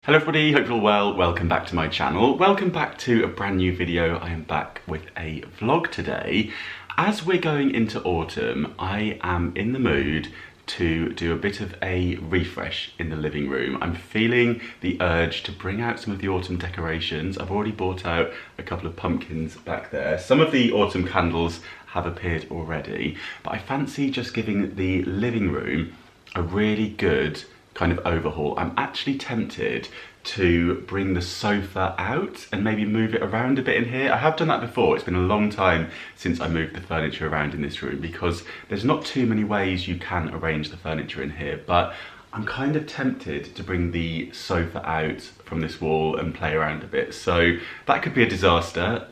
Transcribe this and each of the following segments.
Hello everybody, hope you're all well. Welcome back to my channel. Welcome back to a brand new video. I am back with a vlog today. As we're going into autumn, I am in the mood to do a bit of a refresh in the living room. I'm feeling the urge to bring out some of the autumn decorations. I've already bought out a couple of pumpkins back there. Some of the autumn candles have appeared already, but I fancy just giving the living room a really good kind of overhaul. I'm actually tempted to bring the sofa out and maybe move it around a bit in here. I have done that before. It's been a long time since I moved the furniture around in this room because there's not too many ways you can arrange the furniture in here, but I'm kind of tempted to bring the sofa out from this wall and play around a bit. So that could be a disaster,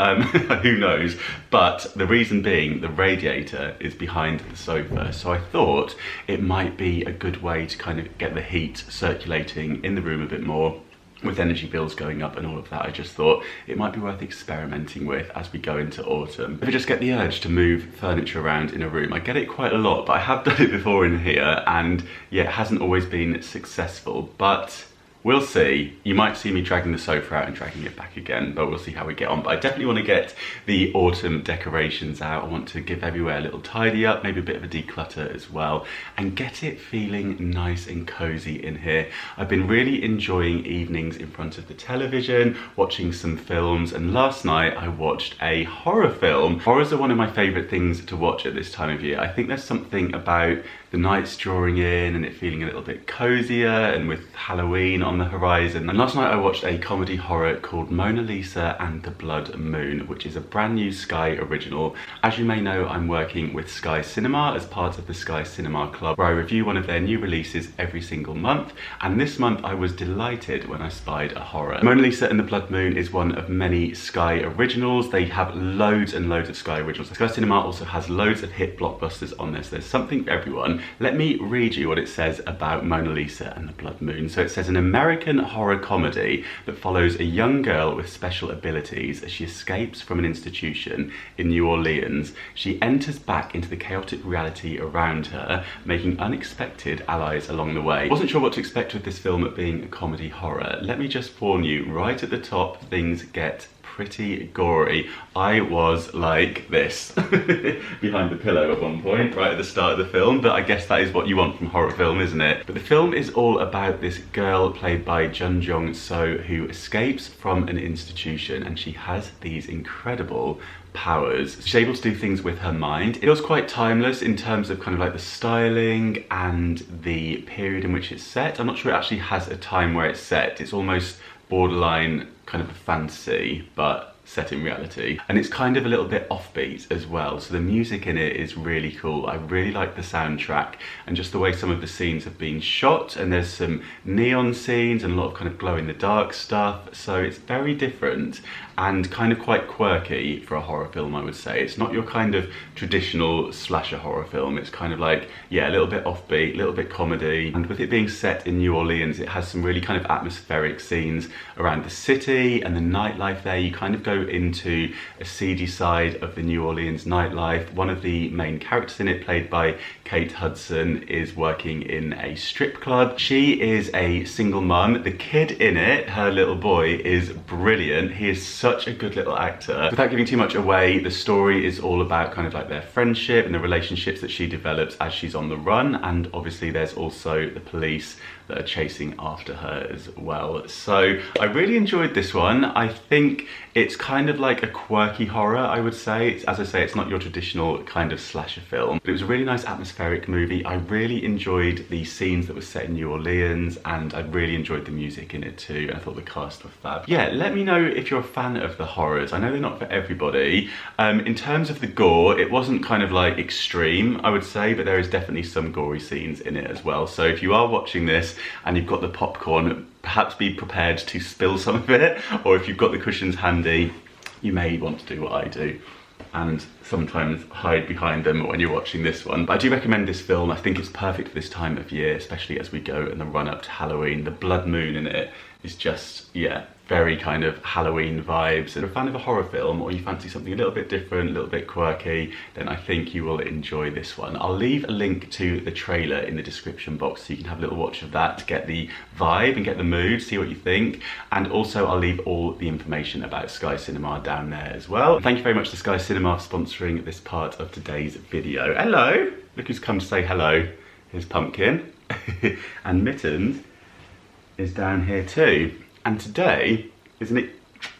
who knows? But the reason being, the radiator is behind the sofa. So I thought it might be a good way to kind of get the heat circulating in the room a bit more. With energy bills going up and all of that, I just thought it might be worth experimenting with as we go into autumn. If I just get the urge to move furniture around in a room, I get it quite a lot, but I have done it before in here and yeah, it hasn't always been successful, but we'll see. You might see me dragging the sofa out and dragging it back again, but we'll see how we get on. But I definitely want to get the autumn decorations out. I want to give everywhere a little tidy up, maybe a bit of a declutter as well, and get it feeling nice and cozy in here. I've been really enjoying evenings in front of the television, watching some films, and last night I watched a horror film. Horrors are one of my favourite things to watch at this time of year. I think there's something about the nights drawing in and it feeling a little bit cozier, and with Halloween on the horizon. And last night I watched a comedy horror called Mona Lisa and the Blood Moon, which is a brand new Sky original. As you may know, I'm working with Sky Cinema as part of the Sky Cinema Club, where I review one of their new releases every single month. And this month I was delighted when I spied a horror. Mona Lisa and the Blood Moon is one of many Sky originals. They have loads and loads of Sky originals. Sky Cinema also has loads of hit blockbusters on this. There's something for everyone. Let me read you what it says about Mona Lisa and the Blood Moon. So it says, an American horror comedy that follows a young girl with special abilities as she escapes from an institution in New Orleans. She enters back into the chaotic reality around her, making unexpected allies along the way. I wasn't sure what to expect with this film being a comedy horror. Let me just warn you, right at the top, things get pretty gory. I was like this behind the pillow at one point, right at the start of the film, but I guess that is what you want from horror film, isn't it? But the film is all about this girl played by Jun Jong So who escapes from an institution, and she has these incredible powers. She's able to do things with her mind. It feels quite timeless in terms of kind of like the styling and the period in which it's set. I'm not sure it actually has a time where it's set. It's almost borderline kind of a fantasy, but set in reality. And it's kind of a little bit offbeat as well. So the music in it is really cool. I really like the soundtrack and just the way some of the scenes have been shot. And there's some neon scenes and a lot of kind of glow in the dark stuff. So it's very different and kind of quite quirky for a horror film, I would say. It's not your kind of traditional slasher horror film. It's kind of like, yeah, a little bit offbeat, a little bit comedy. And with it being set in New Orleans, it has some really kind of atmospheric scenes around the city and the nightlife there. You kind of go into a seedy side of the New Orleans nightlife. One of the main characters in it, played by Kate Hudson, is working in a strip club. She is a single mum. The kid in it, her little boy, is brilliant. He is such a good little actor. Without giving too much away, the story is all about kind of like their friendship and the relationships that she develops as she's on the run, and obviously there's also the police that are chasing after her as well. So I really enjoyed this one. I think it's kind of like a quirky horror, I would say. As I say, it's not your traditional kind of slasher film, but it was a really nice atmospheric movie. I really enjoyed the scenes that were set in New Orleans, and I really enjoyed the music in it too. I thought the cast were fab. Yeah, let me know if you're a fan of the horrors. I know they're not for everybody. In terms of the gore, it wasn't kind of like extreme, I would say, but there is definitely some gory scenes in it as well. So if you are watching this and you've got the popcorn, perhaps be prepared to spill some of it, or if you've got the cushions handy, you may want to do what I do and sometimes hide behind them when you're watching this one. But I do recommend this film. I think it's perfect for this time of year, especially as we go in the run up to Halloween. The Blood Moon in it is just, yeah, very kind of Halloween vibes. If you're a fan of a horror film or you fancy something a little bit different, a little bit quirky, then I think you will enjoy this one. I'll leave a link to the trailer in the description box so you can have a little watch of that to get the vibe and get the mood, see what you think. And also I'll leave all the information about Sky Cinema down there as well. Thank you very much to Sky Cinema for sponsoring this part of today's video. Hello, look who's come to say hello. Here's Pumpkin. And Mittens is down here too. And today is an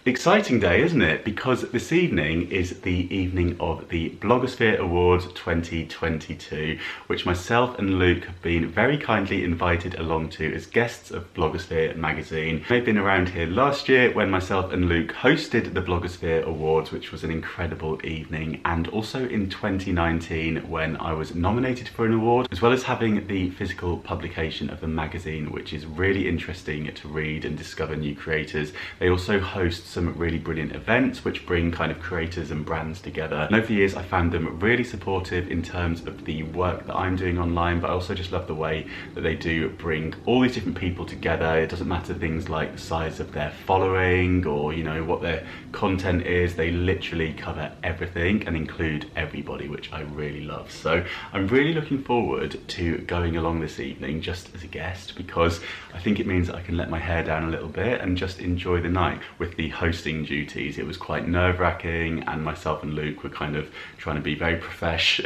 exciting day, isn't it? Because this evening is the evening of the Blogosphere Awards 2022, which myself and Luke have been very kindly invited along to as guests of Blogosphere magazine. They've been around here last year when myself and Luke hosted the Blogosphere Awards, which was an incredible evening, and also in 2019 when I was nominated for an award, as well as having the physical publication of the magazine, which is really interesting to read and discover new creators. They also host some really brilliant events which bring kind of creators and brands together. And over the years I found them really supportive in terms of the work that I'm doing online, but I also just love the way that they do bring all these different people together. It doesn't matter things like the size of their following or, you know, what their content is. They literally cover everything and include everybody, which I really love. So I'm really looking forward to going along this evening just as a guest, because I think it means that I can let my hair down a little bit and just enjoy the night. With the hosting duties, it was quite nerve-wracking, and myself and Luke were kind of trying to be very profesh.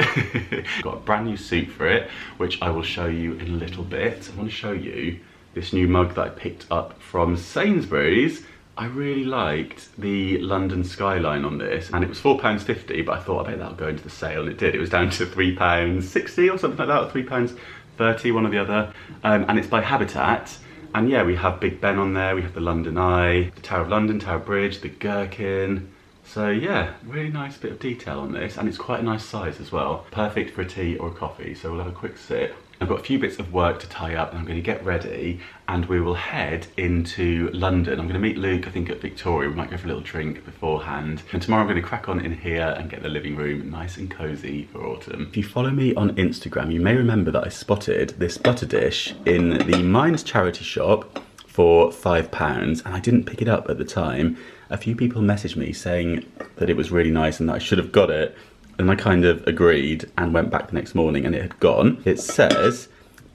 Got a brand new suit for it, which I will show you in a little bit. I want to show you this new mug that I picked up from Sainsbury's. I really liked the London skyline on this, and it was £4.50, but I thought I bet that'll go into the sale, and it did. It was down to £3.60 or something like that, or £3.30, one or the other, and it's by Habitat. And yeah, we have Big Ben on there, we have the London Eye, the Tower of London, Tower Bridge, the Gherkin. So yeah, really nice bit of detail on this, and it's quite a nice size as well. Perfect for a tea or a coffee, so we'll have a quick sit. I've got a few bits of work to tie up, and I'm going to get ready, and we will head into London. I'm going to meet Luke, I think, at Victoria. We might go for a little drink beforehand. And tomorrow I'm going to crack on in here and get the living room nice and cosy for autumn. If you follow me on Instagram, you may remember that I spotted this butter dish in the Minds charity shop for £5, and I didn't pick it up at the time. A few people messaged me saying that it was really nice and that I should have got it. And I kind of agreed and went back the next morning and it had gone. It says,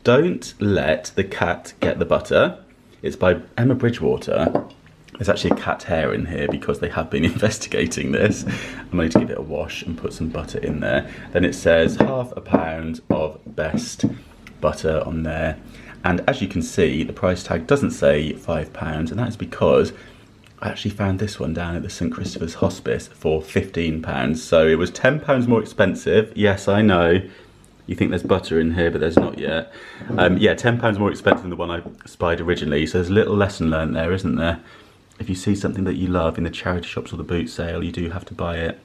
"Don't let the cat get the butter." It's by Emma Bridgewater. There's actually a cat hair in here because they have been investigating this. I'm going to give it a wash and put some butter in there. Then it says £1/2 pound of best butter on there. And as you can see, the price tag doesn't say £5, and that's because I actually found this one down at the St Christopher's Hospice for £15. So it was £10 more expensive. Yes, I know. You think there's butter in here, but there's not yet. Yeah, £10 more expensive than the one I spied originally. So there's a little lesson learned there, isn't there? If you see something that you love in the charity shops or the boot sale, you do have to buy it.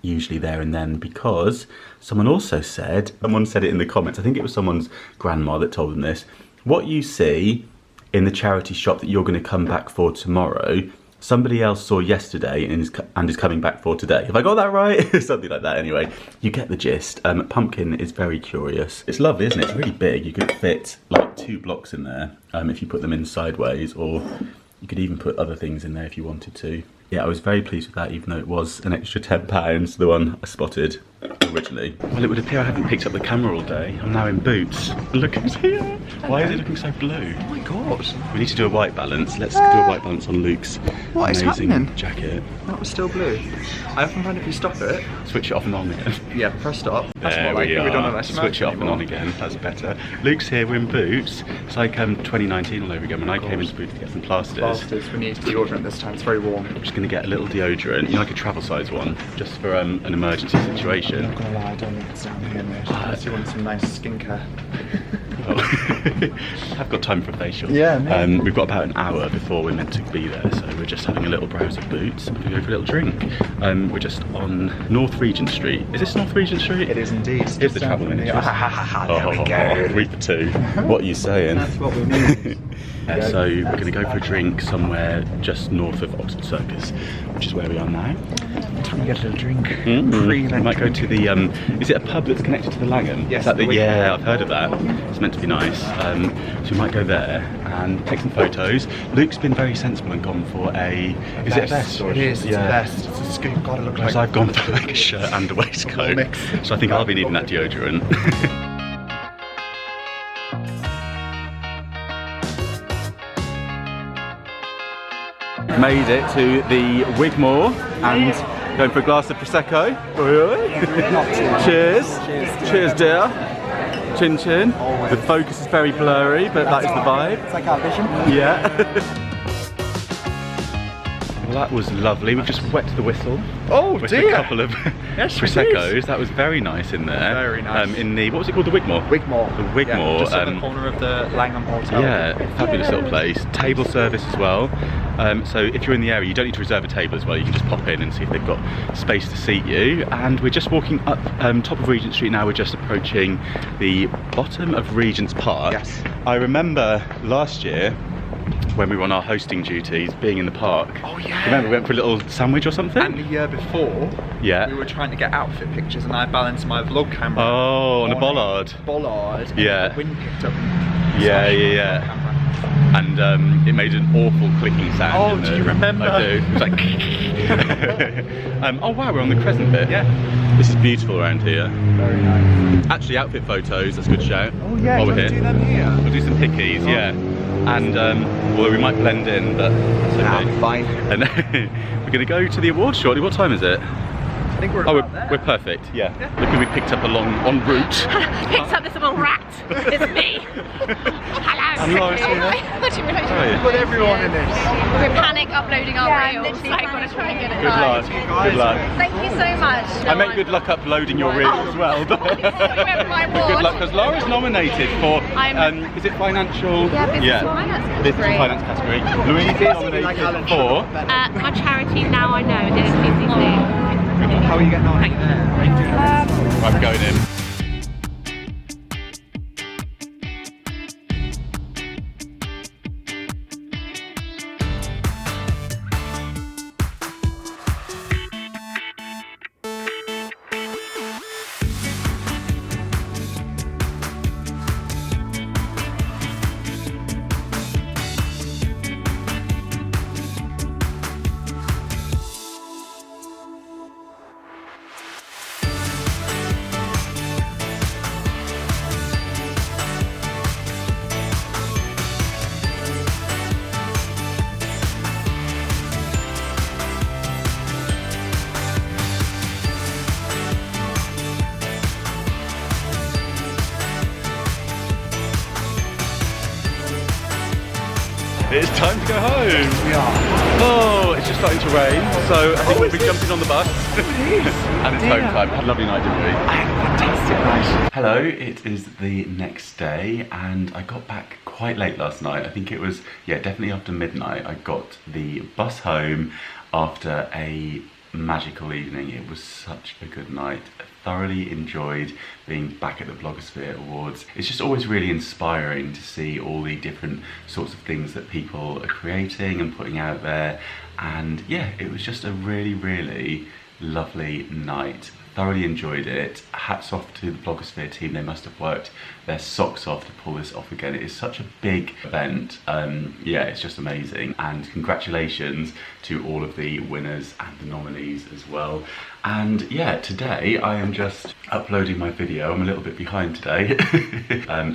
Usually there and then, because someone said it in the comments, I think it was someone's grandma that told them this. What you see in the charity shop that you're going to come back for tomorrow, somebody else saw yesterday and is coming back for today. Have I got that right? Something like that anyway. You get the gist. Pumpkin is very curious. It's lovely, isn't it? It's really big. You could fit like 2 blocks in there if you put them in sideways, or you could even put other things in there if you wanted to. Yeah, I was very pleased with that, even though it was an extra £10, the one I spotted originally. Well, it would appear I haven't picked up the camera all day. I'm now in boots. Look who's here. Why is it looking so blue? Oh my god. We need to do a white balance. Let's do a white balance on Luke's amazing jacket. That was still blue. I often find if you stop it... Switch it off and on again. Yeah, press stop. That's there more like we it. are. We don't have that Switch it off and on again. That's better. Luke's here, we're in boots. It's like 2019 all over again when I came into boots to get some plasters. Plasters, we need deodorant this time. It's very warm. I'm just going to get a little deodorant, you know, like a travel size one, just for an emergency situation. I'm not going to lie, I don't think it's down here, mate. Unless you want some nice skincare. I've got time for a facial. Yeah, mate. We've got about an hour before we're meant to be there, so we're just having a little browse of boots and we're going to go for a little drink. We're just on North Regent Street. Is this North Regent Street? It is indeed. Here's the travel miniatures. There we go. 3 for 2. What are you saying? That's what we need. So we're going to go for a drink somewhere just north of Oxford Circus, which is where we are now. Time to get a little drink. We might go to the, is it a pub that's connected to the Langham? Yes. Is that yeah, I've heard of that. It's meant to be nice. So we might go there and take some photos. Luke's been very sensible and gone for is it a vest? Or it is, it's yeah. a vest. It's a scoop, gotta look like. I've gone for like a shirt and a waistcoat. So I think I'll be needing that deodorant. Made it to the Wigmore and going for a glass of Prosecco. Cheers. Cheers, dear. Chin chin. The focus is very blurry, but that is the vibe. It's like our vision. Yeah. Well, that was lovely. We've just wet the whistle. Oh with dear. a couple of Proseccos. That was very nice in there. Very nice. In the, what was it called? The Wigmore? Wigmore. The Wigmore. Yeah, just at the corner of the Langham Hotel. Yeah, fabulous little place. Table service as well. So if you're in the area, you don't need to reserve a table as well. You can just pop in and see if they've got space to seat you. And we're just walking up top of Regent Street now. We're just approaching the bottom of Regent's Park. Yes. I remember last year, when we were on our hosting duties, being in the park. Oh yeah. Remember we went for a little sandwich or something? And the year before, yeah, we were trying to get outfit pictures, and I balanced my vlog camera. Oh, on a bollard. Bollard. Yeah. And the wind picked up. Yeah. And it made an awful clicking sound. Oh, do you remember? I do. It was like. Oh wow, we're on the Crescent bit. Yeah. This is beautiful around here. Very nice. Actually, outfit photos. That's a good shout. Oh yeah. While we're Do them here. We'll do some pickies. Yeah. And although we might blend in, but that's okay. Nah, fine. And we're going to go to the awards shortly. What time is it? I think we're we're perfect, yeah. Look who we picked up along en route. Picked up this little rat. It's me. Hello. And Laura's here. Put everyone in this. We're panic uploading our reels. Like, we're try and get it Good luck. live. Good luck. Thank you so much. I meant good luck uploading your reel as well. But my award. good luck, because Laura's nominated for, is it financial? Yeah, business and finance category. Business and finance category. Louise is nominated for... my charity, Now I Know, did it PCC. How are you getting on? Right, we're going in. It's time to go home. We are. Oh, it's just starting to rain, so I think we'll be jumping on the bus. And it's home time. We had a lovely night, didn't we? I had a fantastic night. Hello, it is the next day and I got back quite late last night. I think it was, yeah, definitely after midnight. I got the bus home after a magical evening. It was such a good night. I thoroughly enjoyed being back at the Blogosphere Awards. It's just always really inspiring to see all the different sorts of things that people are creating and putting out there. And yeah, it was just a really, really lovely night. Thoroughly enjoyed it. Hats off to the Blogosphere team. They must have worked their socks off to pull this off again. It is such a big event. Yeah, it's just amazing. And congratulations to all of the winners and the nominees as well. And yeah, today I am just uploading my video. I'm a little bit behind today.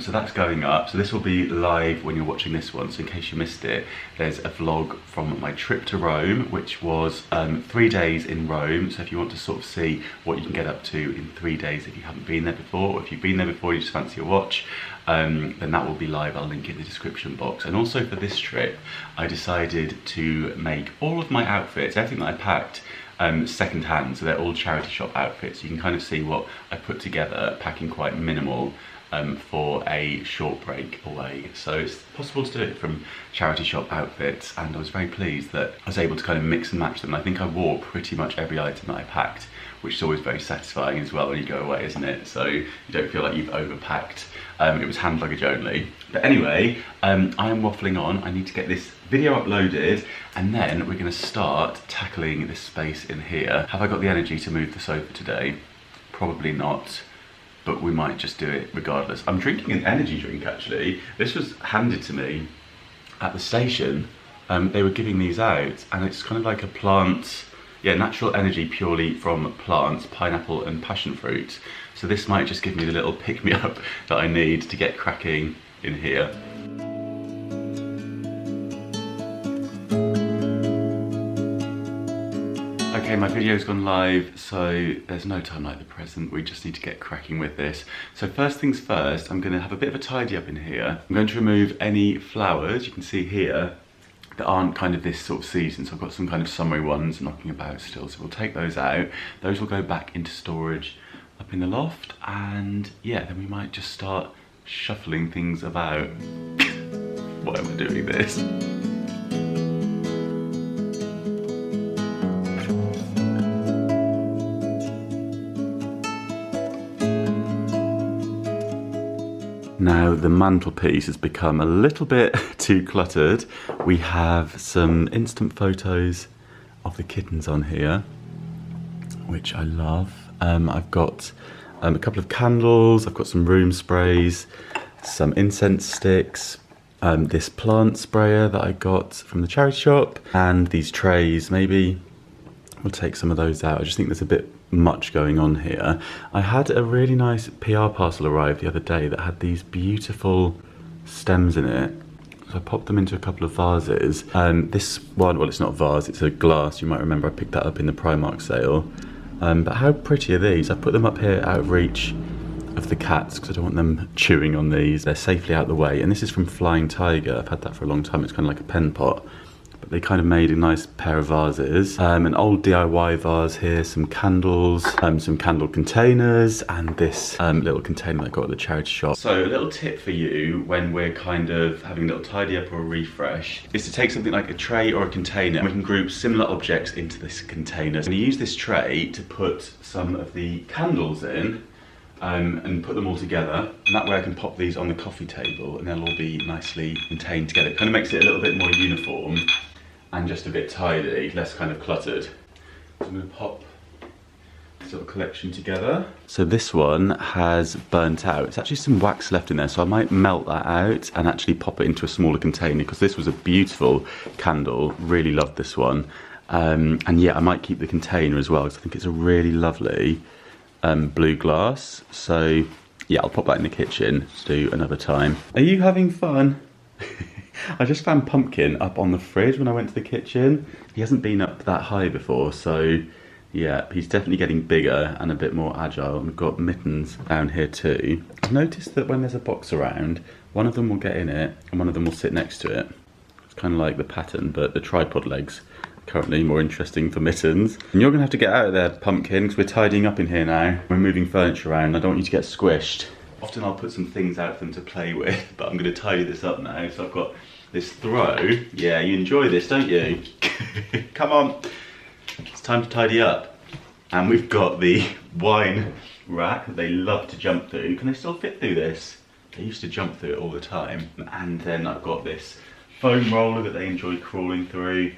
So that's going up. So this will be live when you're watching this one. So in case you missed it, there's a vlog from my trip to Rome, which was 3 days in Rome. So if you want to sort of see what you can get up to in 3 days if you haven't been there before, or if you've been there before you just fancy a watch, then that will be live. I'll link it in the description box. And also for this trip, I decided to make all of my outfits, everything that I packed, second hand. So they're all charity shop outfits. You can kind of see what I put together, packing quite minimal. for a short break away. So it's possible to do it from charity shop outfits, and I was very pleased that I was able to kind of mix and match them. I think I wore pretty much every item that I packed, which is always very satisfying as well when you go away, isn't it? So you don't feel like you've overpacked. It was hand luggage only. But anyway, I am waffling on. I need to get this video uploaded, and then we're gonna start tackling this space in here. Have I got the energy to move the sofa today? Probably not, but we might just do it regardless. I'm drinking an energy drink actually. This was handed to me at the station. They were giving these out, and it's kind of like a plant, yeah, natural energy purely from plants, pineapple and passion fruit. So this might just give me the little pick-me-up that I need to get cracking in here. Okay, my video's gone live, so there's no time like the present. We just need to get cracking with this. So first things first, I'm gonna have a bit of a tidy up in here. I'm going to remove any flowers you can see here that aren't kind of this sort of season. So I've got some kind of summery ones knocking about still, so we'll take those out. Those will go back into storage up in the loft, and yeah, then we might just start shuffling things about. Why am I doing this? Now the mantelpiece has become a little bit too cluttered. We have some instant photos of the kittens on here, which I love. I've got a couple of candles, I've got some room sprays, some incense sticks, this plant sprayer that I got from the charity shop, and these trays. Maybe we'll take some of those out. I just think there's a bit much going on here. I had a really nice PR parcel arrive the other day that had these beautiful stems in it. So I popped them into a couple of vases. This one, well, it's not a vase, it's a glass. You might remember I picked that up in the Primark sale. But how pretty are these? I put them up here out of reach of the cats because I don't want them chewing on these. They're safely out of the way. And this is from Flying Tiger. I've had that for a long time. It's kind of like a pen pot. But they kind of made a nice pair of vases. An old DIY vase here, some candles, some candle containers, and this little container that I got at the charity shop. So a little tip for you when we're kind of having a little tidy up or a refresh is to take something like a tray or a container, and we can group similar objects into this container. So I'm going to use this tray to put some of the candles in, and put them all together, and that way I can pop these on the coffee table and they'll all be nicely contained together. It kind of makes it a little bit more uniform and just a bit tidy, less kind of cluttered. So I'm going to pop this little collection together. So this one has burnt out. It's actually some wax left in there, so I might melt that out and actually pop it into a smaller container, because this was a beautiful candle. Really loved this one. And yeah, I might keep the container as well, because I think it's a really lovely blue glass. So yeah, I'll pop that in the kitchen to do another time. Are you having fun? I just found Pumpkin up on the fridge when I went to the kitchen. He hasn't been up that high before, so yeah, he's definitely getting bigger and a bit more agile. And we've got Mittens down here too. I've noticed that when there's a box around, one of them will get in it and one of them will sit next to it. It's kind of like the pattern, but the tripod legs currently more interesting for Mittens. And you're gonna have to get out of there, Pumpkin, because we're tidying up in here now. We're moving furniture around. I don't want you to get squished. Often I'll put some things out for them to play with, but I'm gonna tidy this up now. So I've got this throw. Yeah, you enjoy this, don't you? Come on, it's time to tidy up. And we've got the wine rack that they love to jump through. Can they still fit through this? They used to jump through it all the time. And then I've got this foam roller that they enjoy crawling through,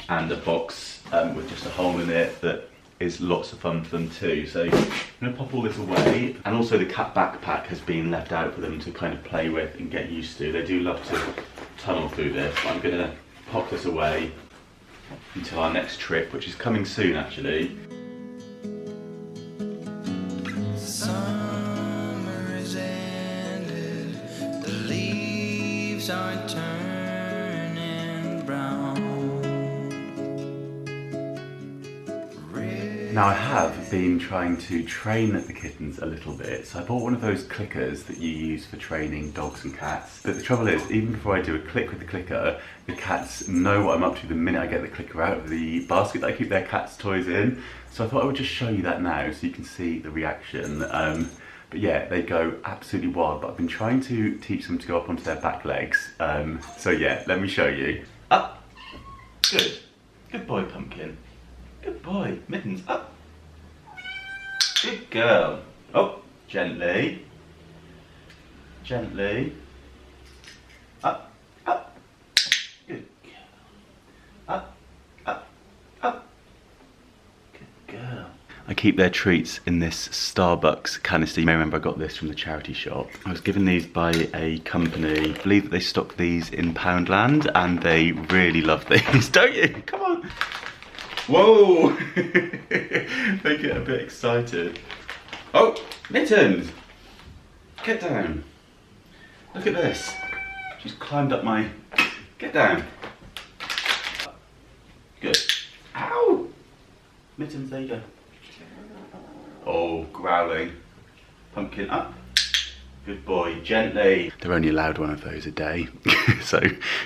and a box with just a hole in it that is lots of fun for them too. So I'm going to pop all this away. And also the cat backpack has been left out for them to kind of play with and get used to. They do love to tunnel through this. I'm going to pop this away until our next trip, which is coming soon actually. Summer is ended, the leaves are turning brown. Now I have been trying to train the kittens a little bit, so I bought one of those clickers that you use for training dogs and cats. But the trouble is, even before I do a click with the clicker, the cats know what I'm up to the minute I get the clicker out of the basket that I keep their cats' toys in. So I thought I would just show you that now so you can see the reaction. But yeah, they go absolutely wild, but I've been trying to teach them to go up onto their back legs. So yeah, let me show you. Up. Good. Good boy, Pumpkin. Good boy. Mittens, up. Good girl. Oh, gently. Gently. Up, up. Good girl. Up, up, up. Good girl. I keep their treats in this Starbucks canister. You may remember I got this from the charity shop. I was given these by a company. I believe that they stock these in Poundland and they really love these, don't you? Come on. Whoa! They get a bit excited. Oh, Mittens! Get down. Look at this. She's climbed up my... Get down. Good. Ow! Mittens, there you go. Oh, growling. Pumpkin up. Good boy, gently. They're only allowed one of those a day, so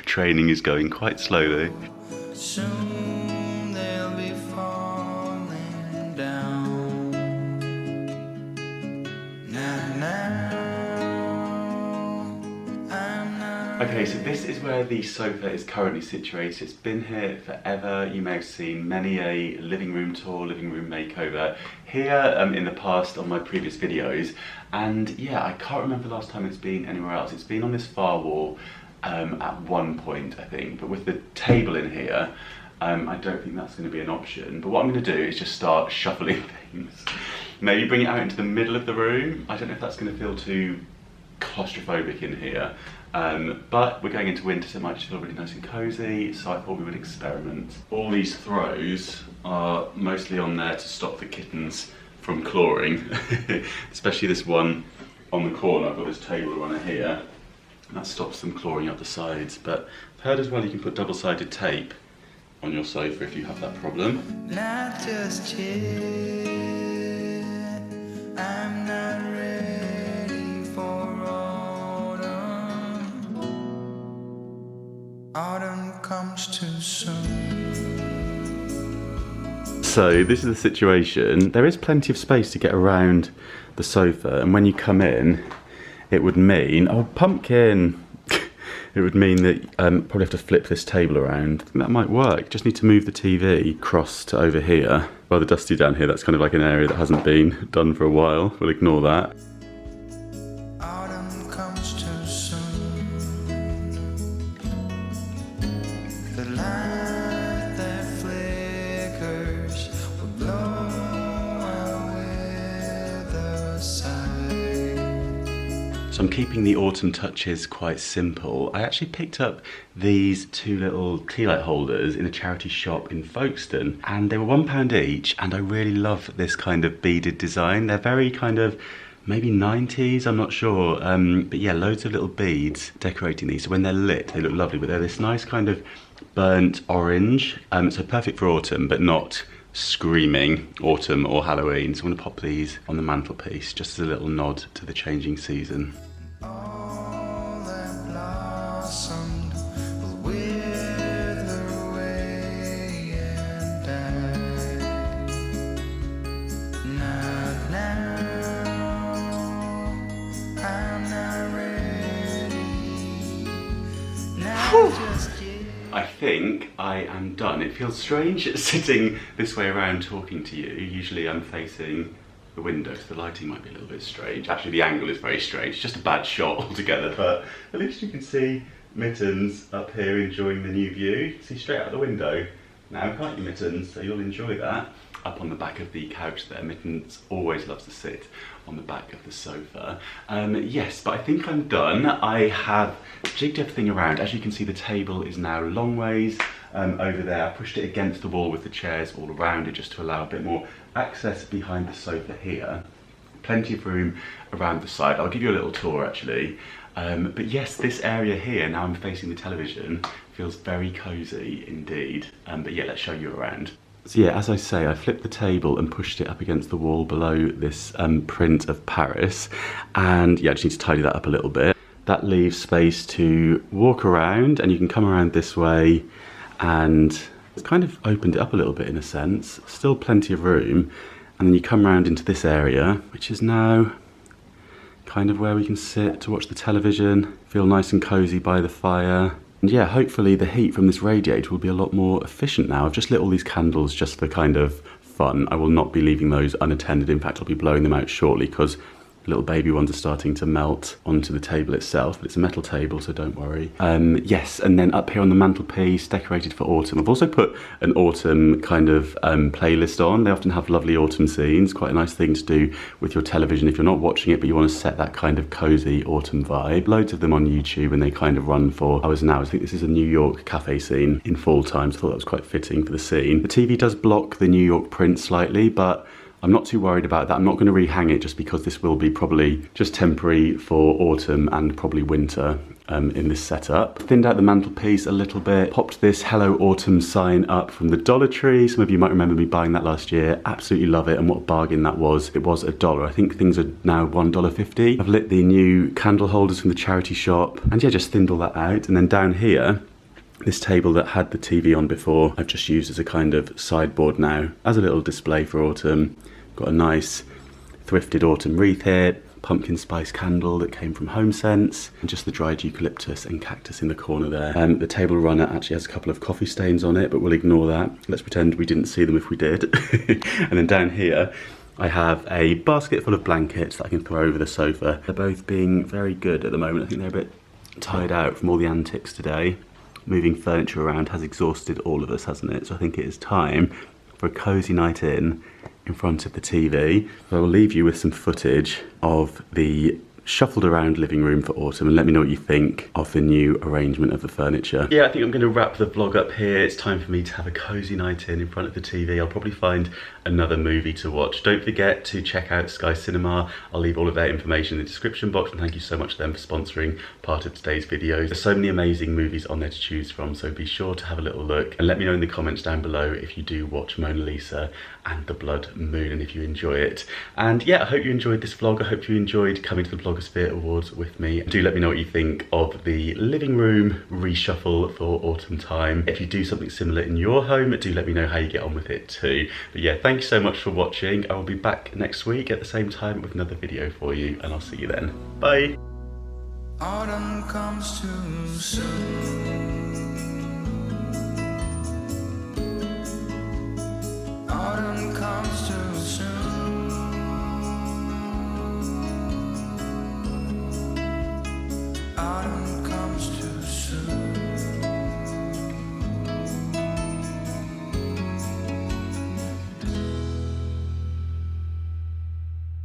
training is going quite slowly. Soon they'll be falling down. Now, I'm not. Okay, so this is where the sofa is currently situated. It's been here forever. You may have seen many a living room tour, living room makeover here in the past on my previous videos. And yeah, I can't remember the last time it's been anywhere else. It's been on this far wall at one point, I think, but with the table in here, I don't think that's going to be an option. But what I'm going to do is just start shuffling things. Maybe bring it out into the middle of the room. I don't know if that's going to feel too claustrophobic in here. But we're going into winter, so it might just feel really nice and cozy, so I thought we would experiment. All these throws are mostly on there to stop the kittens from clawing, especially this one on the corner. I've got this table runner here, and that stops them clawing up the sides. But I've heard as well you can put double-sided tape on your sofa if you have that problem. Not just yet. I'm not ready for autumn. Autumn comes too soon. So this is the situation. There is plenty of space to get around the sofa, and when you come in, it would mean, oh, Pumpkin! It would mean that probably have to flip this table around. I think that might work. Just need to move the TV across to over here. Rather dusty down here. That's kind of like an area that hasn't been done for a while. We'll ignore that. Autumn comes too soon. The light that flickers will blow away the side. So I'm keeping the autumn touches quite simple. I actually picked up these two little tea light holders in a charity shop in Folkestone, and they were £1 each, and I really love this kind of beaded design. They're very kind of maybe 90s, I'm not sure, but yeah, loads of little beads decorating these. So when they're lit, they look lovely, but they're this nice kind of burnt orange, so perfect for autumn, but not screaming autumn or Halloween. So I'm going to pop these on the mantelpiece just as a little nod to the changing season. All that blossomed will wither away and die. Not now, I'm not ready. Not just yet. I think I am done. It feels strange sitting this way around talking to you. Usually I'm facing the window, so the lighting might be a little bit strange. Actually, the angle is very strange. Just a bad shot altogether, but at least you can see Mittens up here enjoying the new view. You can see straight out the window now, can't you, Mittens? So you'll enjoy that. Up on the back of the couch there. Mittens always loves to sit on the back of the sofa. Yes, but I think I'm done. I have jigged everything around. As you can see, the table is now long ways over there. I pushed it against the wall with the chairs all around it just to allow a bit more access behind the sofa here. Plenty of room around the side. I'll give you a little tour actually. But yes, this area here, now I'm facing the television, feels very cozy indeed. But yeah, let's show you around. So yeah, as I say, I flipped the table and pushed it up against the wall below this print of Paris. And yeah, I just need to tidy that up a little bit. That leaves space to walk around, and you can come around this way, and it's kind of opened it up a little bit in a sense. Still plenty of room. And then you come around into this area, which is now kind of where we can sit to watch the television, feel nice and cozy by the fire. And yeah, hopefully the heat from this radiator will be a lot more efficient now. I've just lit all these candles just for kind of fun. I will not be leaving those unattended. In fact, I'll be blowing them out shortly because little baby ones are starting to melt onto the table itself, but it's a metal table, so don't worry. Yes, and then up here on the mantelpiece, decorated for autumn. I've also put an autumn kind of playlist on. They often have lovely autumn scenes, quite a nice thing to do with your television if you're not watching it, but you want to set that kind of cozy autumn vibe. Loads of them on YouTube, and they kind of run for hours and hours. I think this is a New York cafe scene in fall time, so I thought that was quite fitting for the scene. The TV does block the New York print slightly, but I'm not too worried about that. I'm not going to rehang it just because this will be probably just temporary for autumn and probably winter in this setup. Thinned out the mantelpiece a little bit, popped this Hello Autumn sign up from the Dollar Tree. Some of you might remember me buying that last year. Absolutely love it, and what a bargain that was. It was $1. I think things are now $1.50. I've lit the new candle holders from the charity shop, and yeah, just thinned all that out. And then down here, this table that had the TV on before, I've just used as a kind of sideboard now, as a little display for autumn. Got a nice thrifted autumn wreath here, pumpkin spice candle that came from HomeSense, and just the dried eucalyptus and cactus in the corner there. The table runner actually has a couple of coffee stains on it, but we'll ignore that. Let's pretend we didn't see them if we did. And then down here, I have a basket full of blankets that I can throw over the sofa. They're both being very good at the moment. I think they're a bit tired out from all the antics today. Moving furniture around has exhausted all of us, hasn't it? So I think it is time for a cozy night in front of the TV. So I will leave you with some footage of the shuffled around living room for autumn, and let me know what you think of the new arrangement of the furniture. Yeah, I think I'm going to wrap the vlog up here. It's time for me to have a cozy night in front of the TV. I'll probably find another movie to watch. Don't forget to check out Sky Cinema. I'll leave all of their information in the description box, and thank you so much to them for sponsoring part of today's videos. There's so many amazing movies on there to choose from, so be sure to have a little look, and let me know in the comments down below if you do watch Mona Lisa and the Blood Moon, and if you enjoy it. And yeah, I hope you enjoyed this vlog. I hope you enjoyed coming to the Blogosphere Awards with me. Do let me know what you think of the living room reshuffle for autumn time. If you do something similar in your home, do let me know how you get on with it too. But yeah, thank you so much for watching. I will be back next week at the same time with another video for you, and I'll see you then. Bye. Autumn comes too soon.